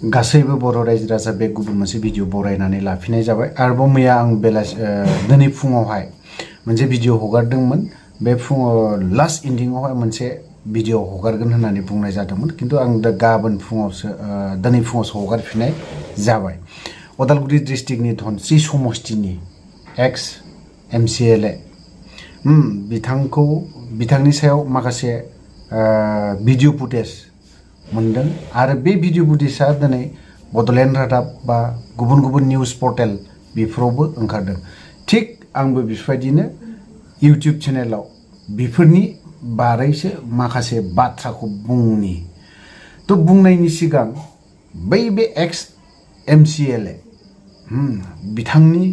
गासैबो बर' रायजो राजा बे गुबुन मोनसे भिडिअ बरायनानै लाफिननाय जाबाय आरोबाव मैया आं दिनै फुङावहाय मोनसे भिडिअ हगारदोंमोन बे फुङाव लास्ट एन्डिंआवहाय मोनसे भिडिअ हगारगोन होननानै बुंनाय जादोंमोन खिन्थु आं दा गाबोन फुङावसो दिनै फुङावसो हगारफिननाय जाबाय उदालगुरि डिस्ट्रिक्टनि धनस्रि समस्तिनि एक्स mcla बिथांनि सायाव माखासे भिडिअ फुटेज मोनदों आरो बे भिडिअ फुटेजआ दिनै बड'लेण्ड रादाब बा गुबुन गुबुन निउस पर्टेल बेफोरावबो ओंखारदों थिग आंबो बेफोरबायदिनो इउटिउब चेनेलाव बेफोरनि बारैसो माखासे बाथ्राखौ बुंनि थ' बुंनायनि सिगां बै बे एक्स mcla बिथांनि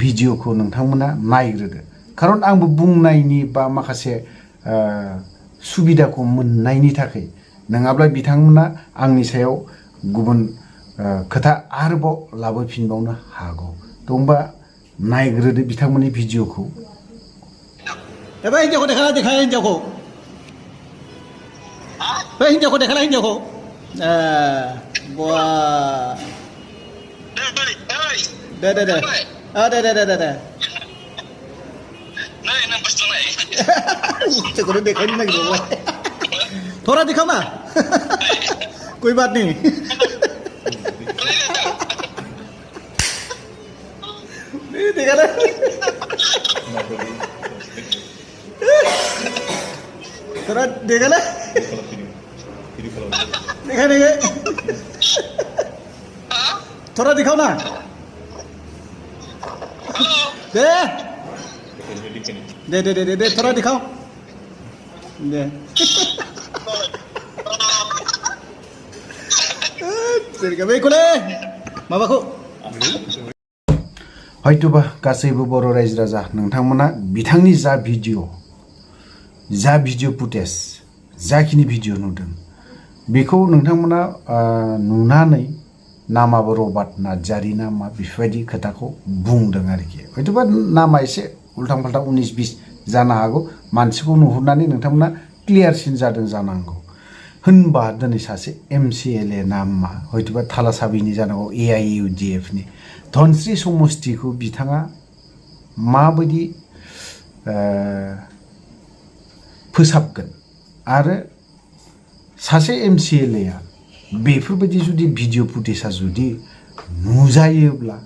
भिडिअखौ नोंथांमोना नायग्रोदो खारन आंबो बुंनायनि बा माखासे सुबिदाखौ मोननायनि थाखाय नङाब्ला बिथांमोना आंनि सायाव गुबुन खोथा आरोबाव लाबोफिनबावनो हागौ थ' होमबा नायग्रोदो बिथांमोननि भिडिअखौ बै हिन्जावखौ देखाय हिन्जावखौ बै हिन्जावखौ देखाय हिन्जावखौ बा दे दे दे दे दे दे दे दे हिन्जावखौनो देखायनो नागिरबाय थोड़ा दिखाओ ना कोई बात नहीं नहीं देखा ना थोड़ा देखा ना देखा नहीं थोड़ा दिखाओ ना दे दे दे दे दे थोड़ा दिखाओ दे हयतोबा गासैबो बर' रायजो राजा नोंथांमोना बिथांनि जा भिडिअ फुटेज जाखिनि भिडिअ नुदों बेखौ नोंथांमोना नुनानै नामाबो रबार्ट नार्जारि नामा बेफोरबायदि खोथाखौ बुंदों आरोखि हयतोबा नामा एसे उल्टां फाल्टां 19-20 जानो हागौ मानसिखौ नुहुरनानै नोंथांमोना क्लियारसिन जादों जानांगौ होनबा दिनै सासे mcla नामा हयतोबा थालासाबिनि जानांगौ AIUDF नि धनस्रि समस्तिखौ बिथाङा माबायदि फोसाबगोन आरो सासे mcla बेफोरबायदि जुदि भिडिअ फुटेजआ जुदि नुजायोब्ला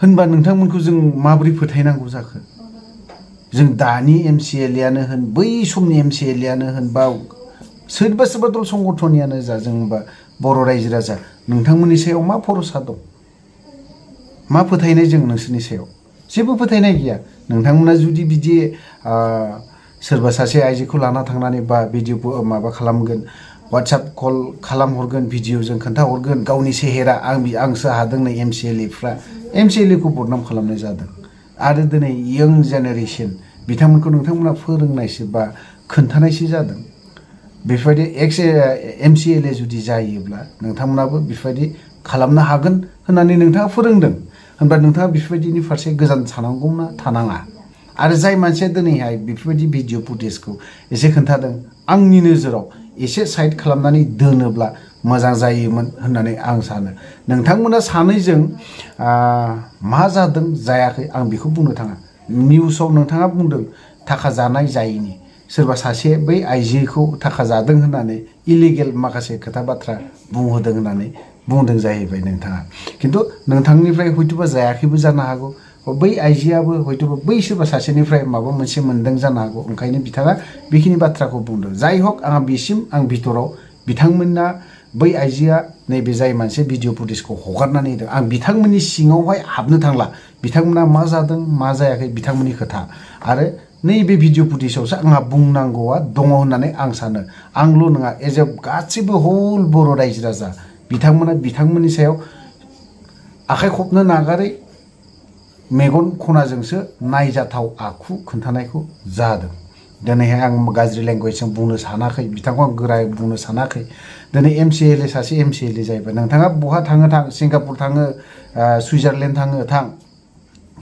होनबा नोंथांमोनखौ जों माबोरै फोथायनांगौ जाखो जों दानि mclaयानो होन बै समनि mclaयानो होन बा सोरबा दल संगठननियानो जा जोंबा बर' रायजो राजा नोंथांमोननि सायाव मा भरसा दं मा फोथायनाय जों नोंसोरनि सायाव जेबो फोथायनाय गैया नोंथांमोना जुदि बिदि सोरबा सासे आइजोखौ लाना थांनानै बा भिडिअ माबा खालामगोन WhatsApp कल खालामहरगोन भिडिअजों खोन्थाहरगोन गावनि सेहेरा आंसो हादों नै mclaखौ बदनाम खालामनाय जादों आरो दिनै यंग जेनेरेसन बिथांमोनखौ नोंथांमोना फोरोंनायसो बा खोन्थानायसो जादों बेफोरबायदि एक्स mcla जुदि जायोब्ला नोंथांमोनाबो बेफोरबायदि खालामनो हागोन होननानै नोंथाङा फोरोंदों होनबा नोंथाङा बेफोरबायदिनि फारसे गोजान थानांगौना थानाङा आरो जाय मानसिया दिनैहाय बेफोरबायदि भिडिअ फुटेजखौ एसे खोन्थादों आंनि नोजोराव एसे साइड खालामनानै दोनोब्ला मोजां जायोमोन होननानै आं सानो नोंथांमोना सानैजों मा जादों जायाखै आं बेखौ बुंनो थाङा निउसाव नोंथाङा बुंदों थाखा जानाय जायैनि सोरबा सासे बै आइजोखौ थाखा जादों होननानै इलिगेल माखासे खोथा बाथ्रा बुंहोदों होननानै बुंदों जाहैबाय नोंथाङा खिन्थु नोंथांनिफ्राय हयतोबा जायाखैबो जानो हागौ बै आइजोआबो हयतोबा बै सोरबा सासेनिफ्राय माबा मोनसे मोनदों जानो हागौ ओंखायनो बिथाङा बेखिनि बाथ्राखौ बुंदों जाय हक आंहा बेसिम आं भितराव बिथांमोनना बै आइजोआ नैबे जाय मानसि भिडिअ फुटेजखौ हगारनानै होदों आं बिथांमोननि सिङावहाय हाबनो थांला बिथांमोना मा जादों मा जायाखै बिथांमोननि खोथा आरो नैबे भिडिअ फुटेजावसो आंहा बुंनांगौआ दङ होननानै आं सानो आंल' नङा एज ए गासिबो हल बर' रायजो राजा बिथांमोना बिथांमोननि सायाव आखाइ खबनो नागारै मेगन खनाजोंसो नायजाथाव आखु खोन्थानायखौ जादों दिनैहाय आं गाज्रि लेंगुवेजजों बुंनो सानाखै बिथांखौ आं गोरायै बुंनो सानाखै दिनै mcla सासे mcla जाहैबाय नोंथाङा बहा थाङो थां सिंगापुर थाङो सुइजारलेण्ड थाङो थां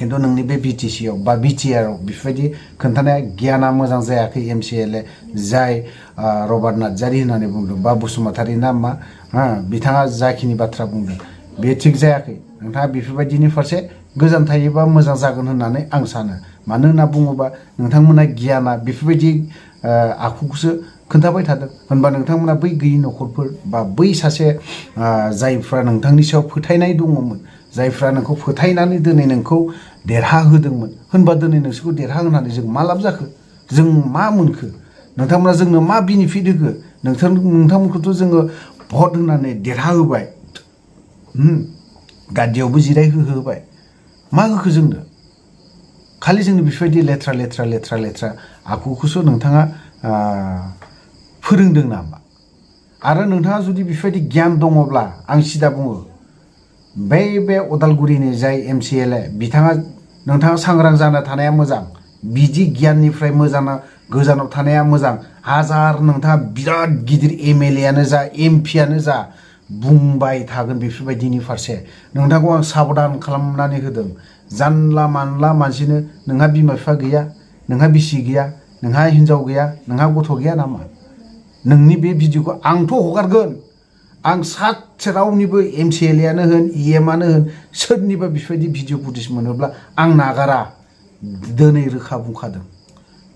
खिन्थु नोंनि बे बिटिसि आव बा बिटिआर आव बेफोरबायदि खोन्थानाया गियाना मोजां जायाखै एमसिएलए जाय रबार्ट नार्जारि होननानै बुंदों बा बसुमतारी ना मा बिथाङा जाखिनि बाथ्रा बुंदों बे थिग जायाखै नोंथाङा बेफोरबायदिनि फारसे गोजान थायोबा मोजां जागोन होननानै आं सानो मानो होनना बुङोबा नोंथांमोना गियाना बेफोरबायदि आखुखौसो खोन्थाबाय थादों होनबा नोंथांमोना बै गैयि न'खरफोर बा बै सासे जायफ्रा नोंथांनि सायाव फोथायनाय दङमोन जायफ्रा नोंखौ फोथायनानै दिनै नोंखौ देरहाहोदोंमोन होनबा दिनै नोंसोरखौ देरहाहोनानै जों मा लाब जाखो जों मा मोनखो नोंथांमोना जोंनो मा बेनिफिट होखो नोंथांमोनखौथ' जोङो भट होनानै देरहाहोबाय गादियावबो जिरायहोबाय मा होखो जोंनो खालि जोंनि बेफोरबायदि लेथ्रा आखुखौसो नोंथाङा फोरोंदों नामा आरो नोंथाङा जुदि बेफोरबायदि गियान दङब्ला आं सिदा बुङो बे उदालगुरिनि जाय एमसिएलए बिथाङा नोंथाङा सांग्रां जाना थानाया मोजां बिदि गियाननिफ्राय गोजानाव थानाया मोजां हाजार नोंथाङा बिराद गिदिर एमएलए आनो जा एमपिआनो जा बुंबाय थागोन बेफोरबायदिनि फारसे नोंथांखौ आं साबधान खालामनानै होदों जानला मानला मानसिनो नोंहा बिमा बिफा गैया नोंहा बिसि गैया नोंहा हिन्जाव गैया नोंहा गथ' गैया नामा नोंनि बे भिडिअखौ आंथ' हगारगोन आं सासे रावनिबो एमसिएलएआनो होन इएमआनो होन सोरनिबा बेफोरबायदि भिडिअ फुटेज मोनोब्ला आं नागारा दिनै रोखा बुंखादों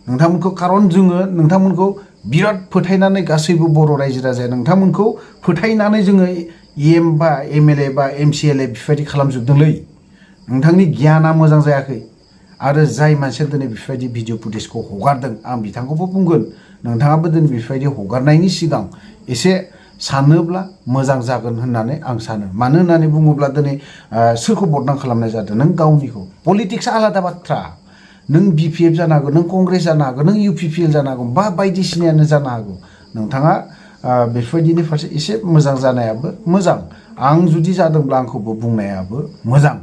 नोंथांमोनखौ खारन जोङो नोंथांमोनखौ बिराद फोथायनानै गासैबो बर' रायजो राजाया नोंथांमोनखौ फोथायनानै जोङो इएम बा एमएलए बा एमसिएलए बेफोरबायदि खालामजोबदोंलै नोंथांनि गियाना मोजां जायाखै आरो जाय मानसिया दिनै बेफोरबायदि भिडिअ फुटेजखौ हगारदों आं बिथांखौबो बुंगोन नोंथाङाबो दिनै बेफोरबायदि हगारनायनि सिगां एसे सानोब्ला मोजां जागोन होननानै आं सानो मानो होननानै बुङोब्ला दिनै सोरखौ बदनाम खालामनाय जादों नों गावनिखौ पलिटिक्सआ आलादा बाथ्रा नों बिपिएफ जानो हागौ नों कंग्रेस जानो हागौ नों इउपिपिएल जानो हागौ बा बायदिसिनायानो जानो हागौ नोंथाङा बेफोरबायदिनि फारसे एसे मोजां जानायाबो मोजां आं जुदि जादोंब्ला आंखौबो बुंनायाबो मोजां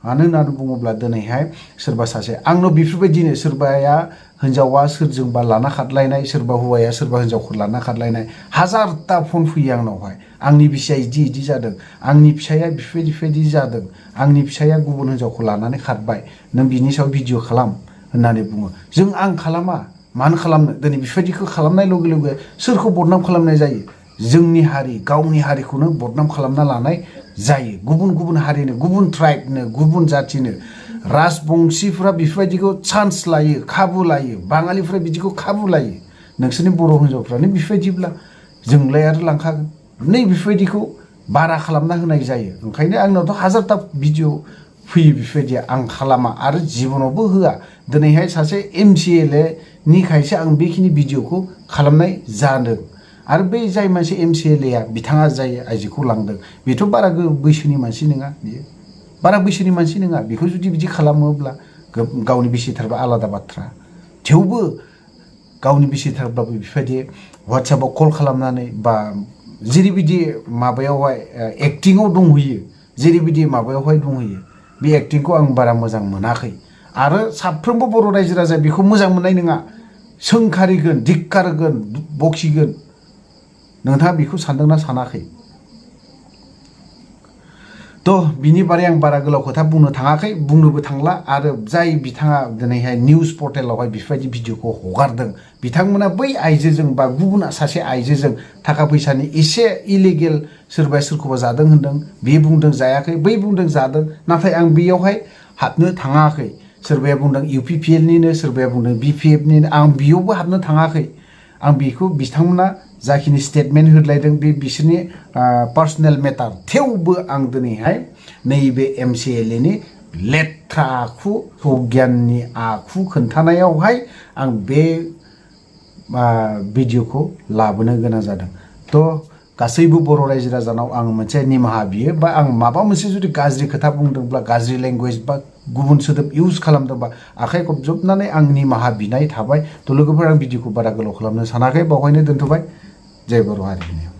मानो होननानै बुङोब्ला दिनैहाय सोरबा सासे आंनाव बेफोरबायदिनो सोरबाया हिन्जावा सोरजोंबा लाना खारलायनाय सोरबा हौवाया सोरबा हिन्जावखौ लाना खारलायनाय हाजारता फन फैयो आंनावहाय आंनि बिसिया इदि जादों आंनि फिसाया बेफोरबायदि जादों आंनि फिसाया गुबुन हिन्जावखौ लानानै खारबाय नों बिनि सायाव भिडिअ खालाम होननानै बुङो आं खालामा मानो खालामनो दिनै बेफोरबायदिखौ खालामनाय लगे लगे सोरखौ बदनाम खालामनाय जायो जोंनि हारि गावनि हारिखौनो बदनाम खालामना लानाय जायो गुबुन हारिनो गुबुन ट्राइबनो गुबुन जाथिनो राजबंशीफ्रा बेफोरबायदिखौ चान्स लायो खाबु लायो बाङालिफ्रा बिदिखौ खाबु लायो नोंसोरनि बर' हिन्जावफ्रानो बेफोरबायदिब्ला जोंलाय आरो लांखागोन नै बेफोरबायदिखौ बारा खालामना होनाय जायो ओंखायनो आंनावथ' हाजारता भिडिअ फैयो बेफोरबायदिया आं खालामा आरो जिबनावबो होआ दिनैहाय सासे एमसिएलए निखायसो आं बेखिनि भिडिअखौ खालामनाय जादों आरो बै जाय मानसि एमसिएलएआ बिथाङा जाय आइजोखौ लांदों बेथ' बारा बैसोनि मानसि नङा बियो बारा बैसोनि मानसि नङा बेखौ जुदि बिदि खालामोब्ला गावनि बिसिथारबा आलादा बाथ्रा थेवबो गावनि बिसिथारब्लाबो बेफोरबायदि वाट्सएपआव कल खालामनानै बा जेरैबायदि माबायावहाय एक्टिंआव दंहैयो जेरैबायदि माबायावहाय दंहैयो बे एक्टिंखौ आं बारा मोजां मोनाखै आरो साफ्रोमबो बर' रायजो राजाया बेखौ मोजां मोननाय नङा सोंखारिगोन धिक्कार होगोन बखिगोन नोंथाङा बेखौ सानदोंना सानाखै थ' बिनि बारै आं बारा गोलाव खोथा बुंनो थाङाखै बुंनोबो थांला आरो जाय बिथाङा दिनैहाय निउस पर्टेलावहाय बेफोरबायदि भिडिअखौ हगारदों बिथांमोना बै आइजोजों बा गुबुन सासे आइजोजों थाखा फैसानि एसे इलिगेल सोरबाया सोरखौबा जादों होनदों बे बुंदों जायाखै बै बुंदों जादों नाथाय आं बेयावहाय हाबनो थाङाखै सोरबाया बुंदों इउपिपिएलनिनो सोरबाया बुंदों बिपिएफनिनो आं बेयावबो हाबनो थाङाखै आं बेखौ बिथांमोना जाखिनि स्टेटमेन्ट होलायदों बे बिसोरनि पार्सनेल मेटार थेवबो आं दिनैहाय नैबे एमसिएलएनि लेथ्रा आखु अगियाननि आखु खोन्थानायावहाय आं बे भिडिअखौ लाबोनो गोनां जादों थ' गासैबो बर' रायजो राजानाव आं मोनसे निमाहा बियो बा आं माबा मोनसे जुदि गाज्रि खोथा बुंदोंब्ला गाज्रि लेंगुवेज बा गुबुन सोदोब इउज खालामदोंबा आखाइ खबजबनानै आं निमाहा बिनाय थाबाय थ' लोगोफोर आं भिडिअखौ बारा गोलाव खालामनो सानाखै बावहायनो दोनथ'बाय जय बर' हारिनि